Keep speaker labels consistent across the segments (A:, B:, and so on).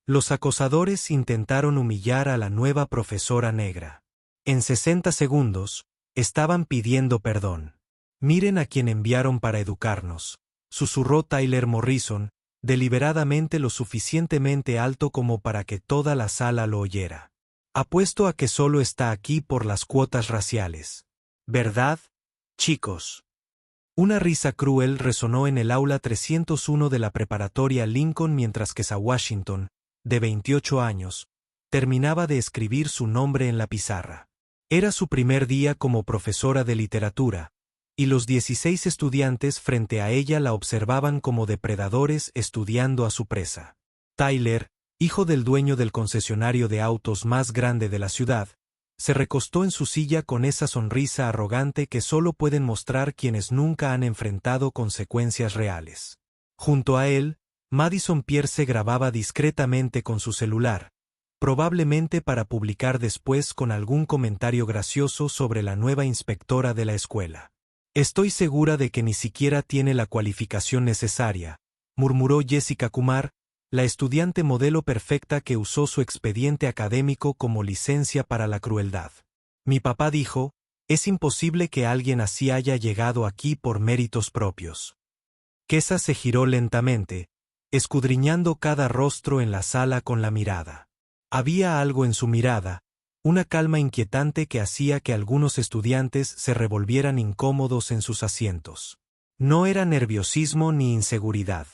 A: Los acosadores intentaron humillar a la nueva profesora negra. En 60 segundos, estaban pidiendo perdón. Miren a quien enviaron para educarnos, susurró Tyler Morrison, deliberadamente lo suficientemente alto como para que toda la sala lo oyera. Apuesto a que solo está aquí por las cuotas raciales. ¿Verdad, chicos? Una risa cruel resonó en el aula 301 de la preparatoria Lincoln mientras que Sa Washington, de 28 años, terminaba de escribir su nombre en la pizarra. Era su primer día como profesora de literatura, y los 16 estudiantes frente a ella la observaban como depredadores estudiando a su presa. Tyler, hijo del dueño del concesionario de autos más grande de la ciudad, se recostó en su silla con esa sonrisa arrogante que solo pueden mostrar quienes nunca han enfrentado consecuencias reales. Junto a él, Madison Pierce grababa discretamente con su celular, probablemente para publicar después con algún comentario gracioso sobre la nueva inspectora de la escuela. Estoy segura de que ni siquiera tiene la cualificación necesaria, murmuró Jessica Kumar, la estudiante modelo perfecta que usó su expediente académico como licencia para la crueldad. Mi papá dijo, es imposible que alguien así haya llegado aquí por méritos propios. Kesa se giró lentamente, escudriñando cada rostro en la sala con la mirada. Había algo en su mirada, una calma inquietante que hacía que algunos estudiantes se revolvieran incómodos en sus asientos. No era nerviosismo ni inseguridad.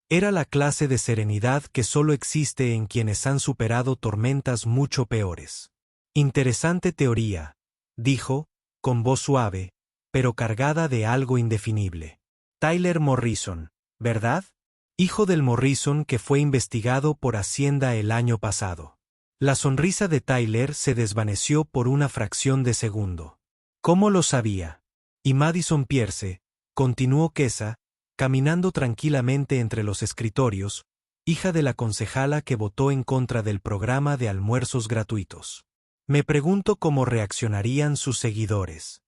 A: Era la clase de serenidad que solo existe en quienes han superado tormentas mucho peores. Interesante teoría, dijo, con voz suave, pero cargada de algo indefinible. Tyler Morrison, ¿verdad? Hijo del Morrison que fue investigado por Hacienda el año pasado. La sonrisa de Tyler se desvaneció por una fracción de segundo. ¿Cómo lo sabía? Y Madison Pierce, continuó Kesa, caminando tranquilamente entre los escritorios, hija de la concejala que votó en contra del programa de almuerzos gratuitos. Me pregunto cómo reaccionarían sus seguidores.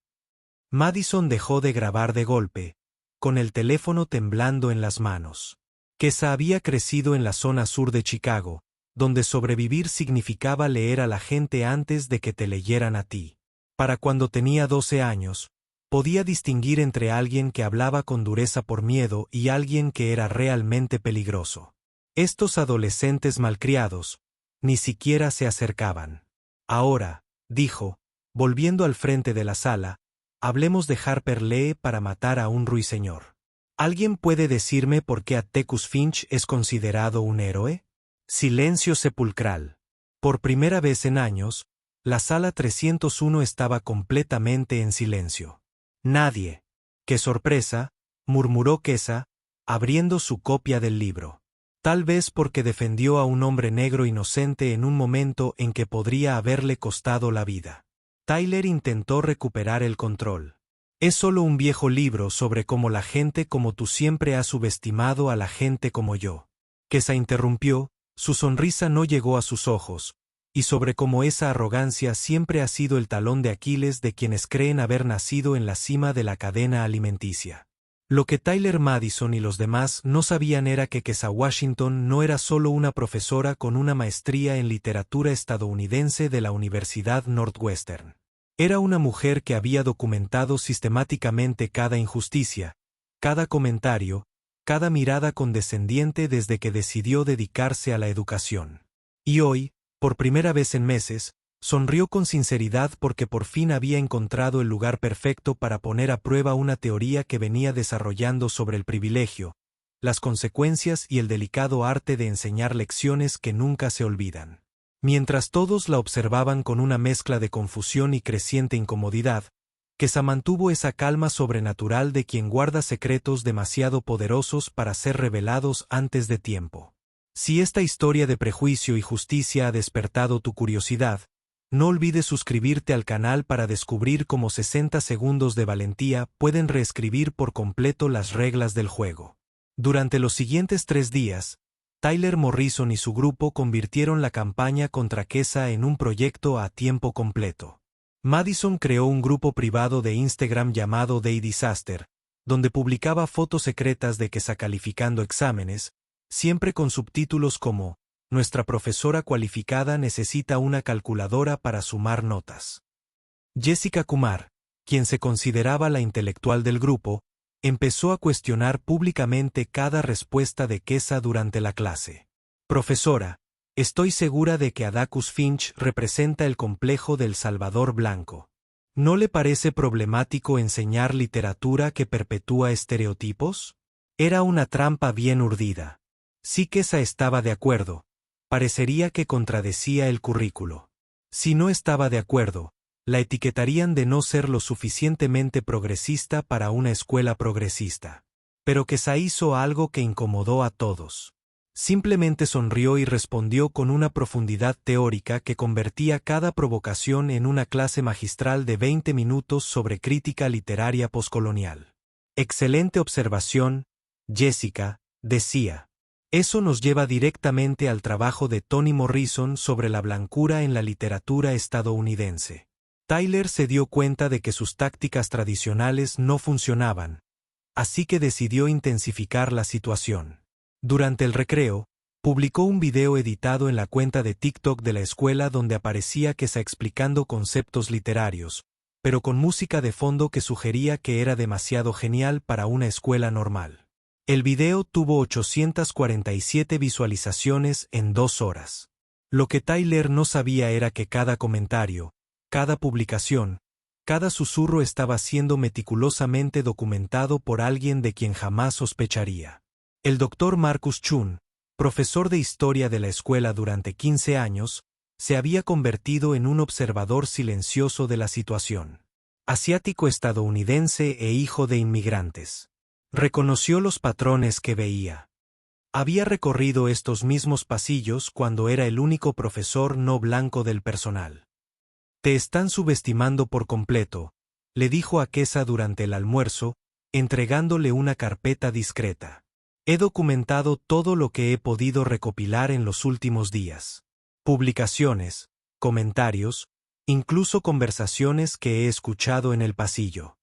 A: Madison dejó de grabar de golpe, con el teléfono temblando en las manos. Kesa había crecido en la zona sur de Chicago, donde sobrevivir significaba leer a la gente antes de que te leyeran a ti. Para cuando tenía 12 años, podía distinguir entre alguien que hablaba con dureza por miedo y alguien que era realmente peligroso. Estos adolescentes malcriados, ni siquiera se acercaban. Ahora, dijo, volviendo al frente de la sala, hablemos de Harper Lee para matar a un ruiseñor. ¿Alguien puede decirme por qué Atticus Finch es considerado un héroe? Silencio sepulcral. Por primera vez en años, la sala 301 estaba completamente en silencio. Nadie. ¡Qué sorpresa!, murmuró Kesa, abriendo su copia del libro. Tal vez porque defendió a un hombre negro inocente en un momento en que podría haberle costado la vida. Tyler intentó recuperar el control. Es solo un viejo libro sobre cómo la gente como tú siempre ha subestimado a la gente como yo. Kesa interrumpió, su sonrisa no llegó a sus ojos, y sobre cómo esa arrogancia siempre ha sido el talón de Aquiles de quienes creen haber nacido en la cima de la cadena alimenticia. Lo que Tyler Madison y los demás no sabían era que Kesa Washington no era solo una profesora con una maestría en literatura estadounidense de la Universidad Northwestern. Era una mujer que había documentado sistemáticamente cada injusticia, cada comentario, cada mirada condescendiente desde que decidió dedicarse a la educación. Y hoy, por primera vez en meses, sonrió con sinceridad porque por fin había encontrado el lugar perfecto para poner a prueba una teoría que venía desarrollando sobre el privilegio, las consecuencias y el delicado arte de enseñar lecciones que nunca se olvidan. Mientras todos la observaban con una mezcla de confusión y creciente incomodidad, Kesa mantuvo esa calma sobrenatural de quien guarda secretos demasiado poderosos para ser revelados antes de tiempo. Si esta historia de prejuicio y justicia ha despertado tu curiosidad, no olvides suscribirte al canal para descubrir cómo 60 segundos de valentía pueden reescribir por completo las reglas del juego. Durante los siguientes 3 días, Tyler Morrison y su grupo convirtieron la campaña contra Kesa en un proyecto a tiempo completo. Madison creó un grupo privado de Instagram llamado Day Disaster, donde publicaba fotos secretas de Kesa calificando exámenes, siempre con subtítulos como nuestra profesora cualificada necesita una calculadora para sumar notas. Jessica Kumar, quien se consideraba la intelectual del grupo, empezó a cuestionar públicamente cada respuesta de Kesa durante la clase. Profesora, estoy segura de que Atticus Finch representa el complejo del Salvador Blanco. ¿No le parece problemático enseñar literatura que perpetúa estereotipos? Era una trampa bien urdida. Si Kesa estaba de acuerdo, parecería que contradecía el currículo. Si no estaba de acuerdo, la etiquetarían de no ser lo suficientemente progresista para una escuela progresista. Pero Kesa hizo algo que incomodó a todos. Simplemente sonrió y respondió con una profundidad teórica que convertía cada provocación en una clase magistral de 20 minutos sobre crítica literaria poscolonial. Excelente observación, Jessica, decía. Eso nos lleva directamente al trabajo de Toni Morrison sobre la blancura en la literatura estadounidense. Tyler se dio cuenta de que sus tácticas tradicionales no funcionaban, así que decidió intensificar la situación. Durante el recreo, publicó un video editado en la cuenta de TikTok de la escuela donde aparecía Kesa explicando conceptos literarios, pero con música de fondo que sugería que era demasiado genial para una escuela normal. El video tuvo 847 visualizaciones en 2 horas. Lo que Tyler no sabía era que cada comentario, cada publicación, cada susurro estaba siendo meticulosamente documentado por alguien de quien jamás sospecharía. El Dr. Marcus Chun, profesor de historia de la escuela durante 15 años, se había convertido en un observador silencioso de la situación. Asiático estadounidense e hijo de inmigrantes. Reconoció los patrones que veía. Había recorrido estos mismos pasillos cuando era el único profesor no blanco del personal. Te están subestimando por completo, le dijo a Kesa durante el almuerzo, entregándole una carpeta discreta. He documentado todo lo que he podido recopilar en los últimos días. Publicaciones, comentarios, incluso conversaciones que he escuchado en el pasillo.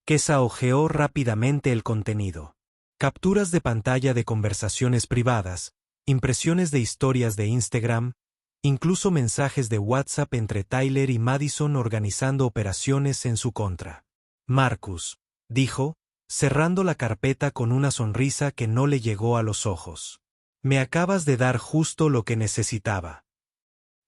A: Kesa hojeó rápidamente el contenido. Capturas de pantalla de conversaciones privadas, impresiones de historias de Instagram, incluso mensajes de WhatsApp entre Tyler y Madison organizando operaciones en su contra. Marcus, dijo, cerrando la carpeta con una sonrisa que no le llegó a los ojos. Me acabas de dar justo lo que necesitaba.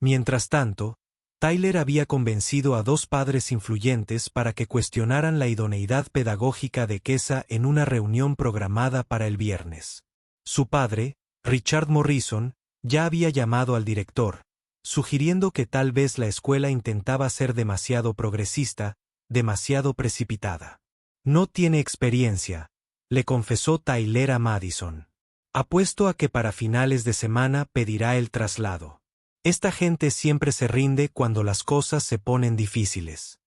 A: Mientras tanto, Tyler había convencido a 2 padres influyentes para que cuestionaran la idoneidad pedagógica de Kesa en una reunión programada para el viernes. Su padre, Richard Morrison, ya había llamado al director, sugiriendo que tal vez la escuela intentaba ser demasiado progresista, demasiado precipitada. No tiene experiencia, le confesó Tyler a Madison. Apuesto a que para finales de semana pedirá el traslado. Esta gente siempre se rinde cuando las cosas se ponen difíciles.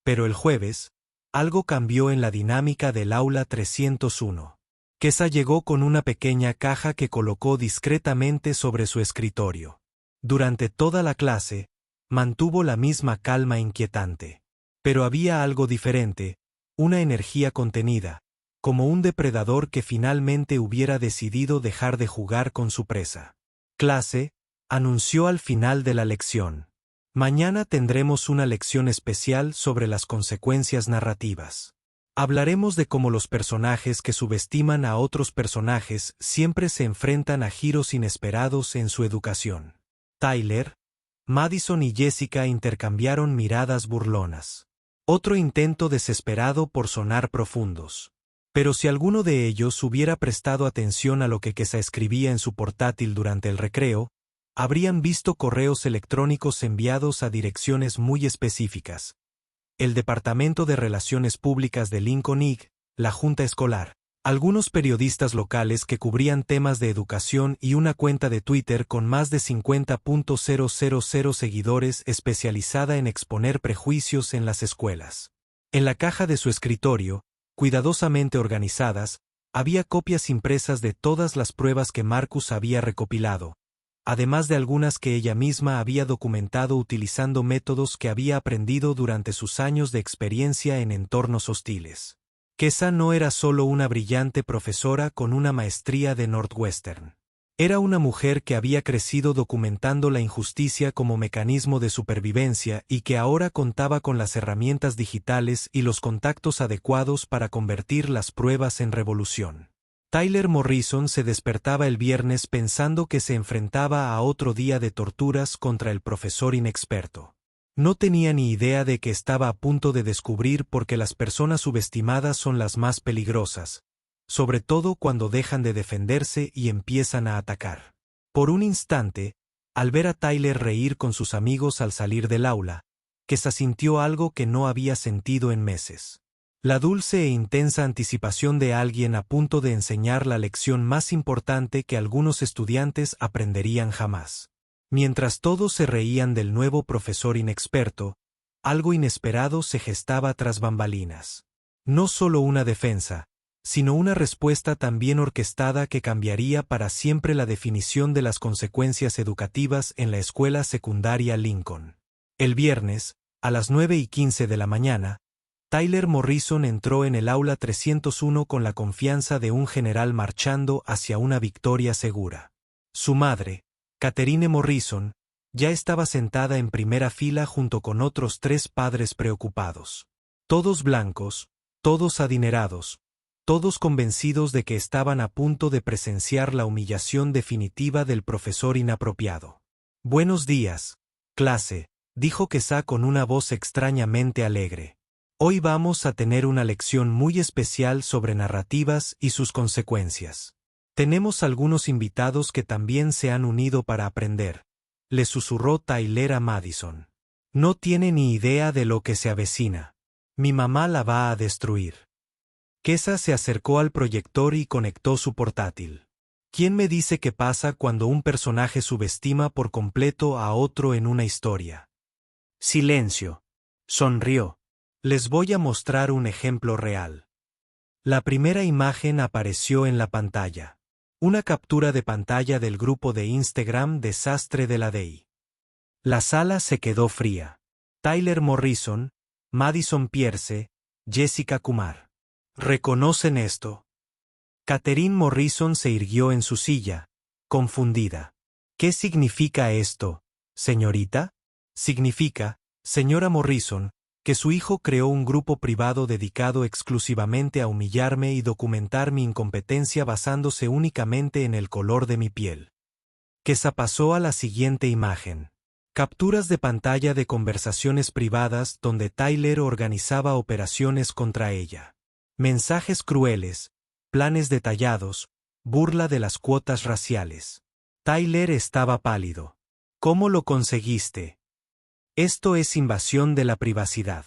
A: Pero el jueves, algo cambió en la dinámica del aula 301. Kesa llegó con una pequeña caja que colocó discretamente sobre su escritorio. Durante toda la clase, mantuvo la misma calma inquietante. Pero había algo diferente, una energía contenida, como un depredador que finalmente hubiera decidido dejar de jugar con su presa. Clase, anunció al final de la lección. Mañana tendremos una lección especial sobre las consecuencias narrativas. Hablaremos de cómo los personajes que subestiman a otros personajes siempre se enfrentan a giros inesperados en su educación. Tyler, Madison y Jessica intercambiaron miradas burlonas. Otro intento desesperado por sonar profundos. Pero si alguno de ellos hubiera prestado atención a lo que Kesa escribía en su portátil durante el recreo, habrían visto correos electrónicos enviados a direcciones muy específicas. El Departamento de Relaciones Públicas de Lincoln Ig, la Junta Escolar, algunos periodistas locales que cubrían temas de educación y una cuenta de Twitter con más de 50.000 seguidores especializada en exponer prejuicios en las escuelas. En la caja de su escritorio, cuidadosamente organizadas, había copias impresas de todas las pruebas que Marcus había recopilado, además de algunas que ella misma había documentado utilizando métodos que había aprendido durante sus años de experiencia en entornos hostiles. Kesa no era solo una brillante profesora con una maestría de Northwestern. Era una mujer que había crecido documentando la injusticia como mecanismo de supervivencia y que ahora contaba con las herramientas digitales y los contactos adecuados para convertir las pruebas en revolución. Tyler Morrison se despertaba el viernes pensando que se enfrentaba a otro día de torturas contra el profesor inexperto. No tenía ni idea de que estaba a punto de descubrir por qué las personas subestimadas son las más peligrosas, sobre todo cuando dejan de defenderse y empiezan a atacar. Por un instante, al ver a Tyler reír con sus amigos al salir del aula, Kesa sintió algo que no había sentido en meses. La dulce e intensa anticipación de alguien a punto de enseñar la lección más importante que algunos estudiantes aprenderían jamás. Mientras todos se reían del nuevo profesor inexperto, algo inesperado se gestaba tras bambalinas. No solo una defensa, sino una respuesta tan bien orquestada que cambiaría para siempre la definición de las consecuencias educativas en la escuela secundaria Lincoln. El viernes, a las 9:15 de la mañana, Tyler Morrison entró en el aula 301 con la confianza de un general marchando hacia una victoria segura. Su madre, Catherine Morrison, ya estaba sentada en primera fila junto con otros 3 padres preocupados. Todos blancos, todos adinerados, todos convencidos de que estaban a punto de presenciar la humillación definitiva del profesor inapropiado. «Buenos días, clase», dijo Kesa con una voz extrañamente alegre. «Hoy vamos a tener una lección muy especial sobre narrativas y sus consecuencias. Tenemos algunos invitados que también se han unido para aprender», le susurró Tyler a Madison. «No tiene ni idea de lo que se avecina. Mi mamá la va a destruir». Kesa se acercó al proyector y conectó su portátil. ¿Quién me dice qué pasa cuando un personaje subestima por completo a otro en una historia? Silencio. Sonrió. Les voy a mostrar un ejemplo real. La primera imagen apareció en la pantalla. Una captura de pantalla del grupo de Instagram Desastre de la Day. La sala se quedó fría. Tyler Morrison, Madison Pierce, Jessica Kumar. ¿Reconocen esto? Catherine Morrison se irguió en su silla, confundida. ¿Qué significa esto, señorita? Significa, señora Morrison, que su hijo creó un grupo privado dedicado exclusivamente a humillarme y documentar mi incompetencia basándose únicamente en el color de mi piel. Kesa pasó a la siguiente imagen. Capturas de pantalla de conversaciones privadas donde Tyler organizaba operaciones contra ella. Mensajes crueles, planes detallados, burla de las cuotas raciales. Tyler estaba pálido. ¿Cómo lo conseguiste? Esto es invasión de la privacidad.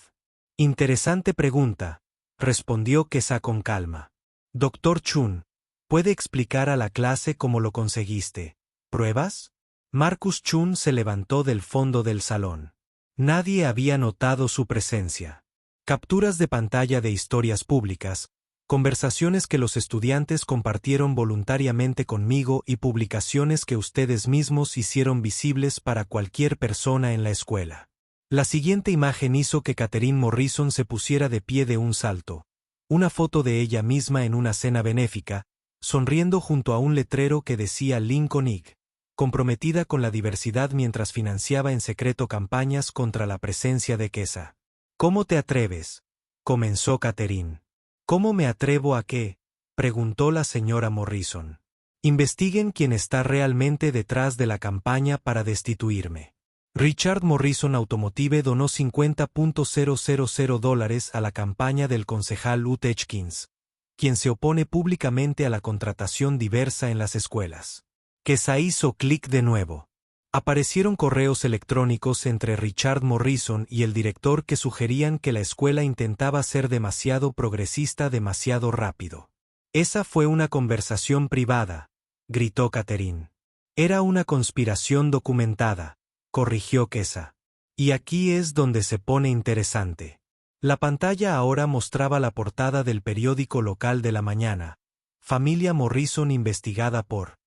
A: Interesante pregunta, respondió Kesa con calma. Dr. Chun, ¿puede explicar a la clase cómo lo conseguiste? ¿Pruebas? Marcus Chun se levantó del fondo del salón. Nadie había notado su presencia. Capturas de pantalla de historias públicas, conversaciones que los estudiantes compartieron voluntariamente conmigo y publicaciones que ustedes mismos hicieron visibles para cualquier persona en la escuela. La siguiente imagen hizo que Catherine Morrison se pusiera de pie de un salto. Una foto de ella misma en una cena benéfica, sonriendo junto a un letrero que decía Lincoln Inc., comprometida con la diversidad mientras financiaba en secreto campañas contra la presencia de Kesa. ¿Cómo te atreves?, comenzó Catherine. ¿Cómo me atrevo a qué?, preguntó la señora Morrison. Investiguen quién está realmente detrás de la campaña para destituirme. Richard Morrison Automotive donó $50,000 a la campaña del concejal Utechkins, quien se opone públicamente a la contratación diversa en las escuelas. Kesa hizo clic de nuevo. Aparecieron correos electrónicos entre Richard Morrison y el director que sugerían que la escuela intentaba ser demasiado progresista demasiado rápido. Esa fue una conversación privada, gritó Catherine. Era una conspiración documentada, corrigió Kesa. Y aquí es donde se pone interesante. La pantalla ahora mostraba la portada del periódico local de la mañana. Familia Morrison investigada por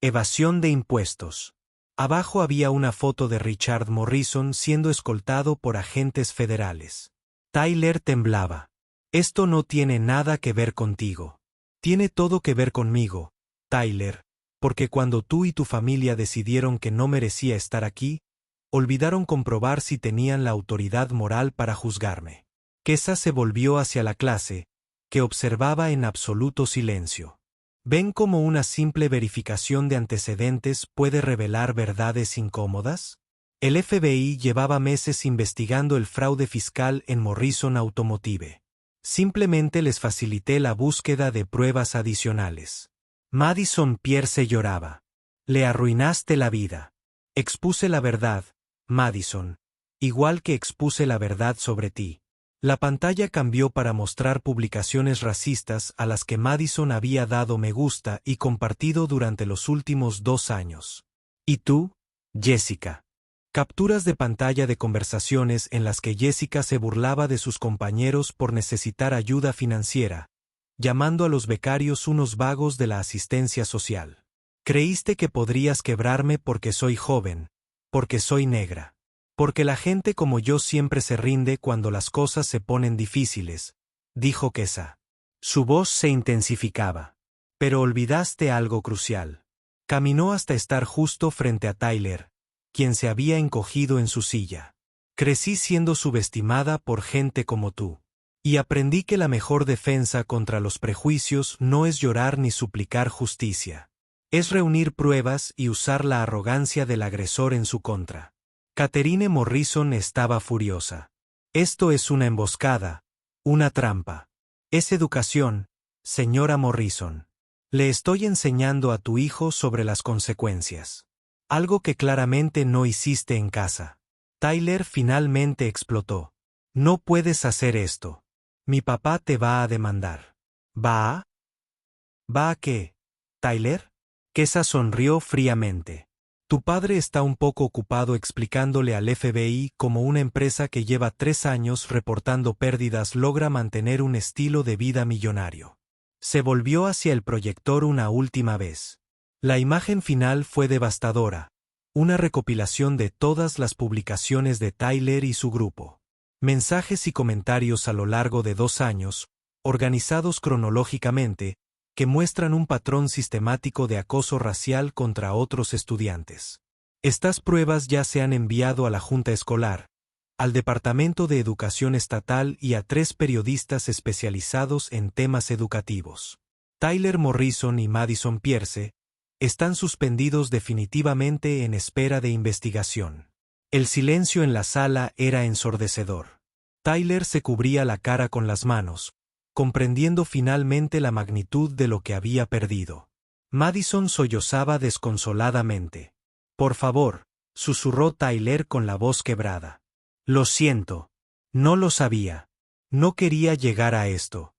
A: evasión de impuestos. Abajo había una foto de Richard Morrison siendo escoltado por agentes federales. Tyler temblaba. Esto no tiene nada que ver contigo. Tiene todo que ver conmigo, Tyler, porque cuando tú y tu familia decidieron que no merecía estar aquí, olvidaron comprobar si tenían la autoridad moral para juzgarme. Kesa se volvió hacia la clase, que observaba en absoluto silencio. ¿Ven cómo una simple verificación de antecedentes puede revelar verdades incómodas? El FBI llevaba meses investigando el fraude fiscal en Morrison Automotive. Simplemente les facilité la búsqueda de pruebas adicionales. Madison Pierce lloraba. Le arruinaste la vida. Expuse la verdad, Madison, igual que expuse la verdad sobre ti. La pantalla cambió para mostrar publicaciones racistas a las que Madison había dado me gusta y compartido durante los últimos 2 años. ¿Y tú, Jessica? Capturas de pantalla de conversaciones en las que Jessica se burlaba de sus compañeros por necesitar ayuda financiera, llamando a los becarios unos vagos de la asistencia social. Creíste que podrías quebrarme porque soy joven, porque soy negra. Porque la gente como yo siempre se rinde cuando las cosas se ponen difíciles, dijo Kesa. Su voz se intensificaba. Pero olvidaste algo crucial. Caminó hasta estar justo frente a Tyler, quien se había encogido en su silla. Crecí siendo subestimada por gente como tú. Y aprendí que la mejor defensa contra los prejuicios no es llorar ni suplicar justicia. Es reunir pruebas y usar la arrogancia del agresor en su contra. Catherine Morrison estaba furiosa. Esto es una emboscada, una trampa. Es educación, señora Morrison. Le estoy enseñando a tu hijo sobre las consecuencias. Algo que claramente no hiciste en casa. Tyler finalmente explotó. No puedes hacer esto. Mi papá te va a demandar. ¿Va a? ¿Va a qué, Tyler? Kesa sonrió fríamente. Tu padre está un poco ocupado explicándole al FBI cómo una empresa que lleva 3 años reportando pérdidas logra mantener un estilo de vida millonario. Se volvió hacia el proyector una última vez. La imagen final fue devastadora, una recopilación de todas las publicaciones de Tyler y su grupo. Mensajes y comentarios a lo largo de 2 años, organizados cronológicamente, que muestran un patrón sistemático de acoso racial contra otros estudiantes. Estas pruebas ya se han enviado a la Junta Escolar, al Departamento de Educación Estatal y a 3 periodistas especializados en temas educativos. Tyler Morrison y Madison Pierce están suspendidos definitivamente en espera de investigación. El silencio en la sala era ensordecedor. Tyler se cubría la cara con las manos, comprendiendo finalmente la magnitud de lo que había perdido. Madison sollozaba desconsoladamente. Por favor, susurró Tyler con la voz quebrada. Lo siento. No lo sabía. No quería llegar a esto.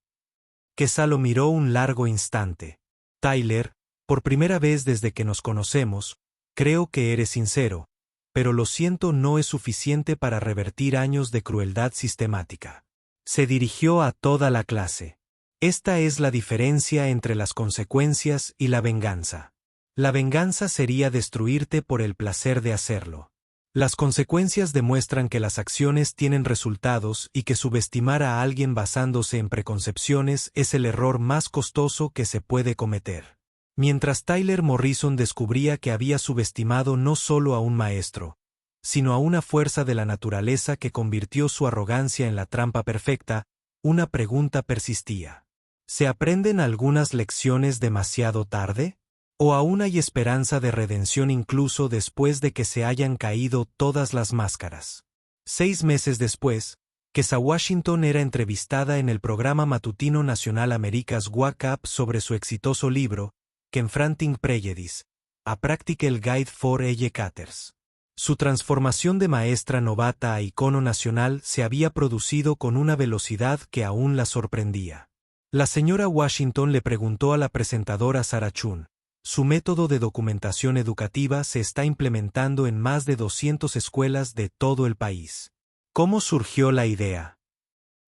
A: Kesa lo miró un largo instante. Tyler, por primera vez desde que nos conocemos, creo que eres sincero, pero lo siento no es suficiente para revertir años de crueldad sistemática. Se dirigió a toda la clase. Esta es la diferencia entre las consecuencias y la venganza. La venganza sería destruirte por el placer de hacerlo. Las consecuencias demuestran que las acciones tienen resultados y que subestimar a alguien basándose en preconcepciones es el error más costoso que se puede cometer. Mientras Tyler Morrison descubría que había subestimado no solo a un maestro, sino a una fuerza de la naturaleza que convirtió su arrogancia en la trampa perfecta, una pregunta persistía. ¿Se aprenden algunas lecciones demasiado tarde? ¿O aún hay esperanza de redención incluso después de que se hayan caído todas las máscaras? 6 meses después, Kesa Washington era entrevistada en el programa matutino nacional America's Wake Up sobre su exitoso libro, Confronting Prejudice, A Practical Guide for Educators. Su transformación de maestra novata a icono nacional se había producido con una velocidad que aún la sorprendía. La señora Washington le preguntó a la presentadora Sarah Chun. Su método de documentación educativa se está implementando en más de 200 escuelas de todo el país. ¿Cómo surgió la idea?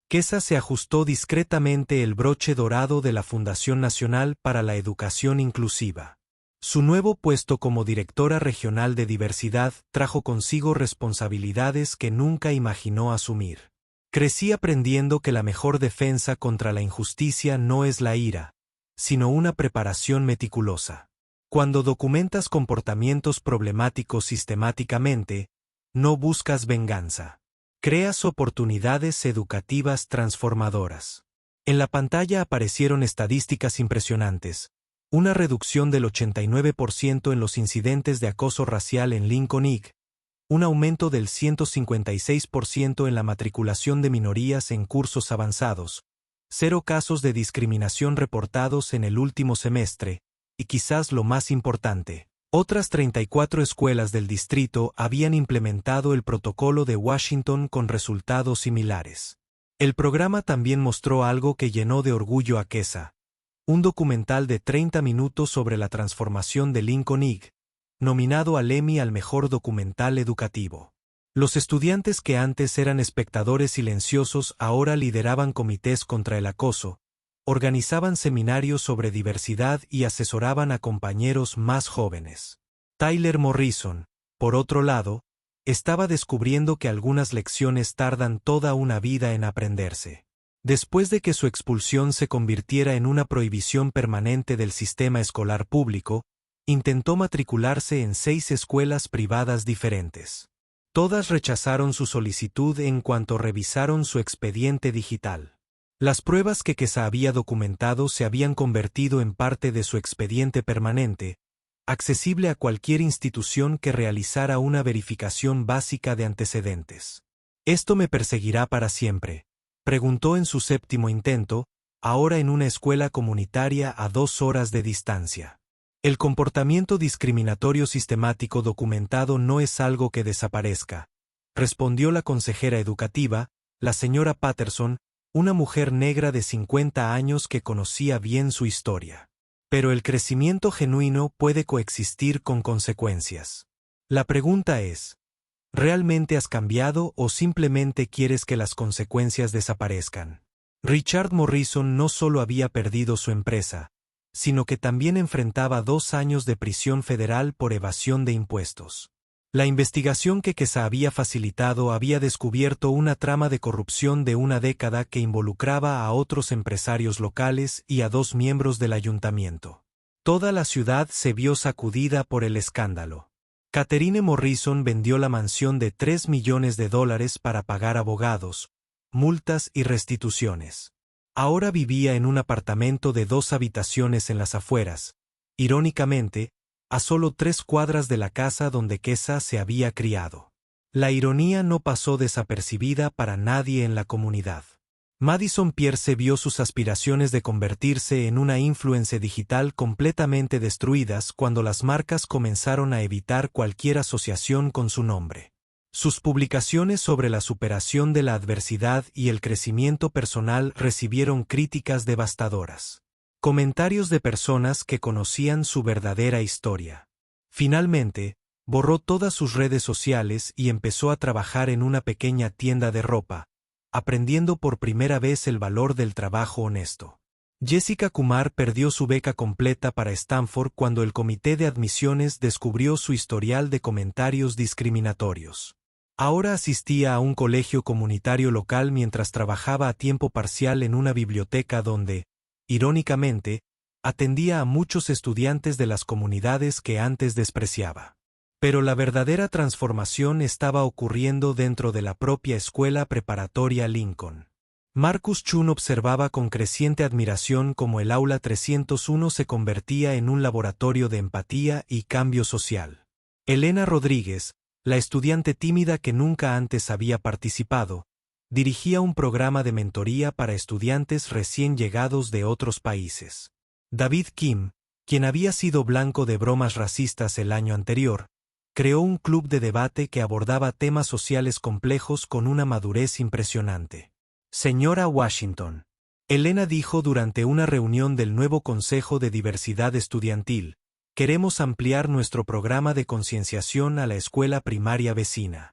A: Kesa se ajustó discretamente el broche dorado de la Fundación Nacional para la Educación Inclusiva. Su nuevo puesto como directora regional de diversidad trajo consigo responsabilidades que nunca imaginó asumir. Crecí aprendiendo que la mejor defensa contra la injusticia no es la ira, sino una preparación meticulosa. Cuando documentas comportamientos problemáticos sistemáticamente, no buscas venganza. Creas oportunidades educativas transformadoras. En la pantalla aparecieron estadísticas impresionantes. Una reducción del 89% en los incidentes de acoso racial en Lincoln Inc., un aumento del 156% en la matriculación de minorías en cursos avanzados, 0 casos de discriminación reportados en el último semestre, y quizás lo más importante, otras 34 escuelas del distrito habían implementado el protocolo de Washington con resultados similares. El programa también mostró algo que llenó de orgullo a Kesa: un documental de 30 minutos sobre la transformación de Lincoln Inc., nominado al Emmy al mejor documental educativo. Los estudiantes que antes eran espectadores silenciosos ahora lideraban comités contra el acoso, organizaban seminarios sobre diversidad y asesoraban a compañeros más jóvenes. Tyler Morrison, por otro lado, estaba descubriendo que algunas lecciones tardan toda una vida en aprenderse. Después de que su expulsión se convirtiera en una prohibición permanente del sistema escolar público, intentó matricularse en 6 escuelas privadas diferentes. Todas rechazaron su solicitud en cuanto revisaron su expediente digital. Las pruebas que Kesa había documentado se habían convertido en parte de su expediente permanente, accesible a cualquier institución que realizara una verificación básica de antecedentes. ¿Esto me perseguirá para siempre?, preguntó en su 7º intento, ahora en una escuela comunitaria a 2 horas de distancia. El comportamiento discriminatorio sistemático documentado no es algo que desaparezca, respondió la consejera educativa, la señora Patterson, una mujer negra de 50 años que conocía bien su historia. Pero el crecimiento genuino puede coexistir con consecuencias. La pregunta es, ¿realmente has cambiado o simplemente quieres que las consecuencias desaparezcan? Richard Morrison no solo había perdido su empresa, sino que también enfrentaba 2 años de prisión federal por evasión de impuestos. La investigación que Kesa había facilitado había descubierto una trama de corrupción de una década que involucraba a otros empresarios locales y a 2 miembros del ayuntamiento. Toda la ciudad se vio sacudida por el escándalo. Catherine Morrison vendió la mansión de $3 millones para pagar abogados, multas y restituciones. Ahora vivía en un apartamento de 2 habitaciones en las afueras, irónicamente, a solo 3 cuadras de la casa donde Kesa se había criado. La ironía no pasó desapercibida para nadie en la comunidad. Madison Pierce vio sus aspiraciones de convertirse en una influencer digital completamente destruidas cuando las marcas comenzaron a evitar cualquier asociación con su nombre. Sus publicaciones sobre la superación de la adversidad y el crecimiento personal recibieron críticas devastadoras. Comentarios de personas que conocían su verdadera historia. Finalmente, borró todas sus redes sociales y empezó a trabajar en una pequeña tienda de ropa, aprendiendo por primera vez el valor del trabajo honesto. Jessica Kumar perdió su beca completa para Stanford cuando el comité de admisiones descubrió su historial de comentarios discriminatorios. Ahora asistía a un colegio comunitario local mientras trabajaba a tiempo parcial en una biblioteca donde, irónicamente, atendía a muchos estudiantes de las comunidades que antes despreciaba. Pero la verdadera transformación estaba ocurriendo dentro de la propia escuela preparatoria Lincoln. Marcus Chun observaba con creciente admiración cómo el aula 301 se convertía en un laboratorio de empatía y cambio social. Elena Rodríguez, la estudiante tímida que nunca antes había participado, dirigía un programa de mentoría para estudiantes recién llegados de otros países. David Kim, quien había sido blanco de bromas racistas el año anterior, creó un club de debate que abordaba temas sociales complejos con una madurez impresionante. Señora Washington, Elena dijo durante una reunión del nuevo Consejo de Diversidad Estudiantil, queremos ampliar nuestro programa de concienciación a la escuela primaria vecina.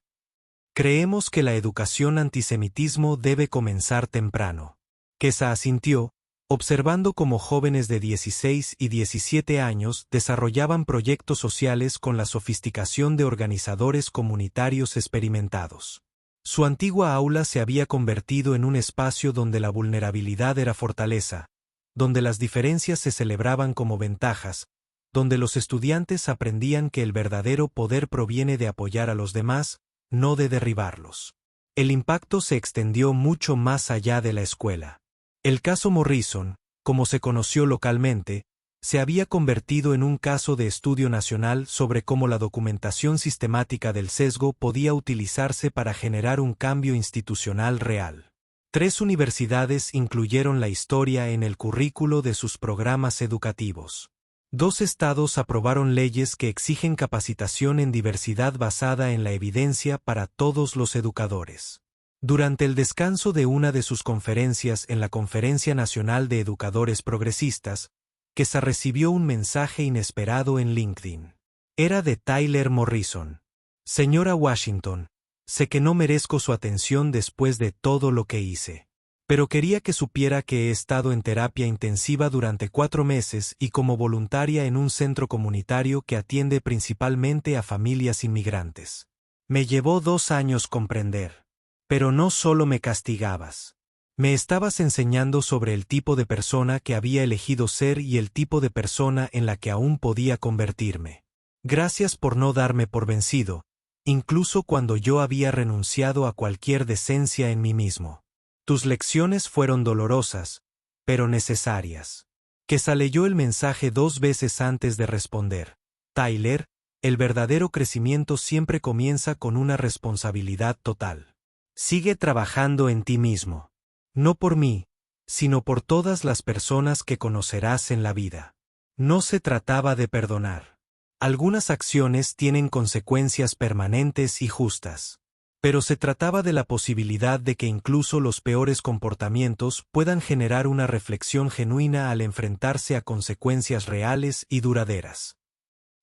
A: Creemos que la educación antisemitismo debe comenzar temprano. Kesa asintió, observando cómo jóvenes de 16 y 17 años desarrollaban proyectos sociales con la sofisticación de organizadores comunitarios experimentados. Su antigua aula se había convertido en un espacio donde la vulnerabilidad era fortaleza, donde las diferencias se celebraban como ventajas, donde los estudiantes aprendían que el verdadero poder proviene de apoyar a los demás, no de derribarlos. El impacto se extendió mucho más allá de la escuela. El caso Morrison, como se conoció localmente, se había convertido en un caso de estudio nacional sobre cómo la documentación sistemática del sesgo podía utilizarse para generar un cambio institucional real. 3 universidades incluyeron la historia en el currículo de sus programas educativos. 2 estados aprobaron leyes que exigen capacitación en diversidad basada en la evidencia para todos los educadores. Durante el descanso de una de sus conferencias en la Conferencia Nacional de Educadores Progresistas, Quesada recibió un mensaje inesperado en LinkedIn. Era de Tyler Morrison. Señora Washington, sé que no merezco su atención después de todo lo que hice. Pero quería que supiera que he estado en terapia intensiva durante 4 meses y como voluntaria en un centro comunitario que atiende principalmente a familias inmigrantes. Me llevó 2 años comprender. Pero no solo me castigabas. Me estabas enseñando sobre el tipo de persona que había elegido ser y el tipo de persona en la que aún podía convertirme. Gracias por no darme por vencido, incluso cuando yo había renunciado a cualquier decencia en mí mismo. Tus lecciones fueron dolorosas, pero necesarias. Quesada leyó el mensaje 2 veces antes de responder. Tyler, el verdadero crecimiento siempre comienza con una responsabilidad total. Sigue trabajando en ti mismo. No por mí, sino por todas las personas que conocerás en la vida. No se trataba de perdonar. Algunas acciones tienen consecuencias permanentes y justas. Pero se trataba de la posibilidad de que incluso los peores comportamientos puedan generar una reflexión genuina al enfrentarse a consecuencias reales y duraderas.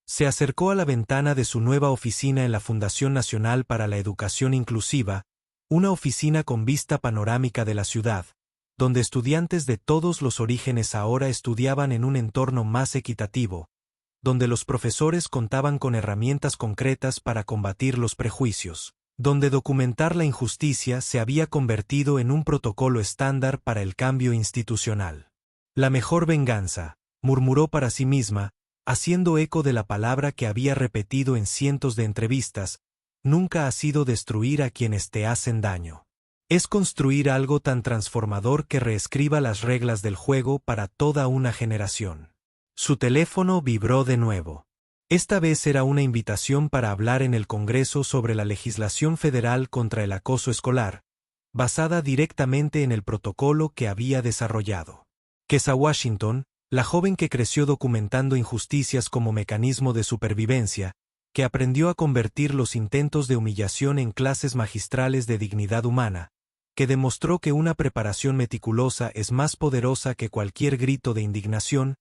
A: Se acercó a la ventana de su nueva oficina en la Fundación Nacional para la Educación Inclusiva, una oficina con vista panorámica de la ciudad, donde estudiantes de todos los orígenes ahora estudiaban en un entorno más equitativo, donde los profesores contaban con herramientas concretas para combatir los prejuicios, donde documentar la injusticia se había convertido en un protocolo estándar para el cambio institucional. La mejor venganza, murmuró para sí misma, haciendo eco de la palabra que había repetido en cientos de entrevistas, nunca ha sido destruir a quienes te hacen daño. Es construir algo tan transformador que reescriba las reglas del juego para toda una generación. Su teléfono vibró de nuevo. Esta vez era una invitación para hablar en el Congreso sobre la legislación federal contra el acoso escolar, basada directamente en el protocolo que había desarrollado. Quesada Washington, la joven que creció documentando injusticias como mecanismo de supervivencia, que aprendió a convertir los intentos de humillación en clases magistrales de dignidad humana, que demostró que una preparación meticulosa es más poderosa que cualquier grito de indignación,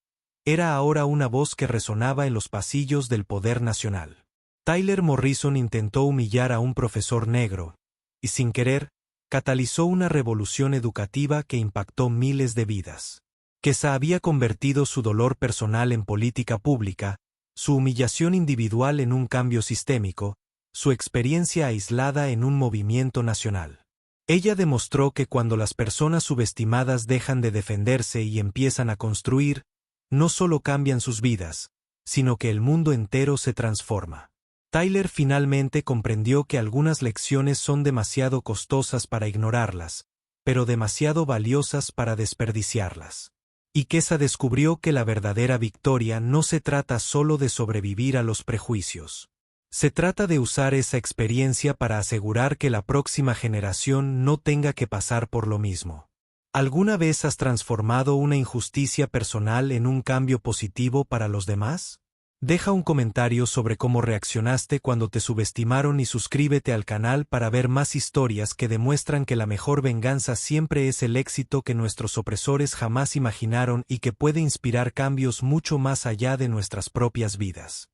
A: era ahora una voz que resonaba en los pasillos del poder nacional. Tyler Morrison intentó humillar a un profesor negro, y sin querer, catalizó una revolución educativa que impactó miles de vidas. Quesada había convertido su dolor personal en política pública, su humillación individual en un cambio sistémico, su experiencia aislada en un movimiento nacional. Ella demostró que cuando las personas subestimadas dejan de defenderse y empiezan a construir, no solo cambian sus vidas, sino que el mundo entero se transforma. Tyler finalmente comprendió que algunas lecciones son demasiado costosas para ignorarlas, pero demasiado valiosas para desperdiciarlas. Y Quesada descubrió que la verdadera victoria no se trata solo de sobrevivir a los prejuicios. Se trata de usar esa experiencia para asegurar que la próxima generación no tenga que pasar por lo mismo. ¿Alguna vez has transformado una injusticia personal en un cambio positivo para los demás? Deja un comentario sobre cómo reaccionaste cuando te subestimaron y suscríbete al canal para ver más historias que demuestran que la mejor venganza siempre es el éxito que nuestros opresores jamás imaginaron y que puede inspirar cambios mucho más allá de nuestras propias vidas.